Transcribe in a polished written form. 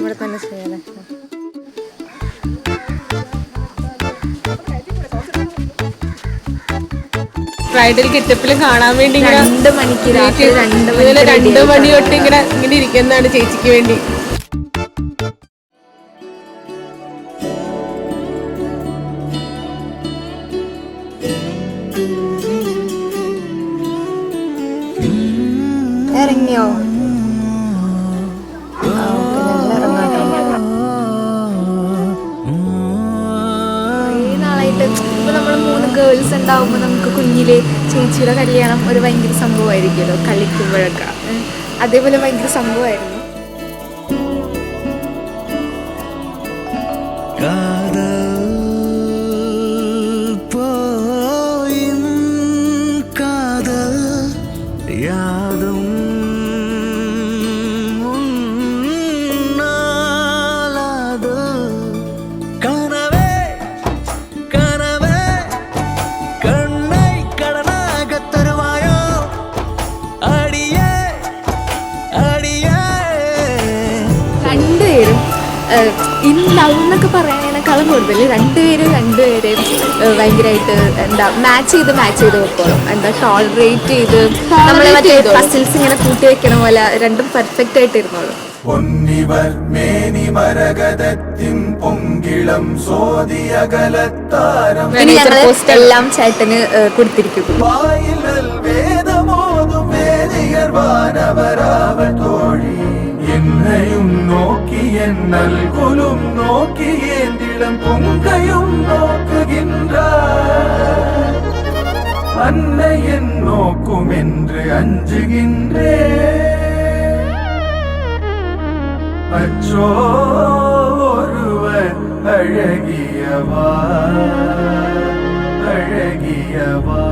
ഇവിടെ തന്നെ ചെയ്യാല്ലേ. ബ്രൈഡൽ ഗെറ്റപ്പിൽ കാണാൻ വേണ്ടി 2 മണിക്ക് രാത്രി 2 മണി തൊട്ട് ഇങ്ങനെ ഇരിക്കുന്നതാണ് ചേച്ചിക്ക് വേണ്ടി. ഇറങ്ങിയോ? ഇപ്പൊ നമ്മൾ 3 ഗേൾസ് ഉണ്ടാവുമ്പോൾ നമുക്ക് കുഞ്ഞിലെ ചേച്ചിയുടെ കല്യാണം ഒരു ഭയങ്കര സംഭവമായിരിക്കുമല്ലോ, കളിക്കുമ്പോഴൊക്കെ. അതേപോലെ ഭയങ്കര സംഭവമായിരുന്നു. ഇൻ ലവ് എന്നൊക്കെ പറയാനേക്കാളും കൂടുതൽ രണ്ടുപേരെയും ഭയങ്കരമായിട്ട് മാച്ച് ചെയ്ത് വെക്കണം. ടോളറേറ്റ് ചെയ്ത് നമ്മളെ മറ്റേ പസിൽസ് ഇങ്ങനെ കൂട്ടി വെക്കണ പോലെ രണ്ടും പെർഫെക്റ്റ് ആയിട്ട് ഇരുന്നോളൂ. ഇനി ഞങ്ങൾ എല്ലാം ചേട്ടന് കൊടുത്തിരിക്കും. என்னையும் நோக்கி என்னல் குலும் நோக்கி ஏந்திடம் பொங்கையும் நோக்குகின்றார். அன்னை என் நோக்கும் என்று அஞ்சுகின்றே. அச்சோ ஒருவர் அழகியவா அழகியவா.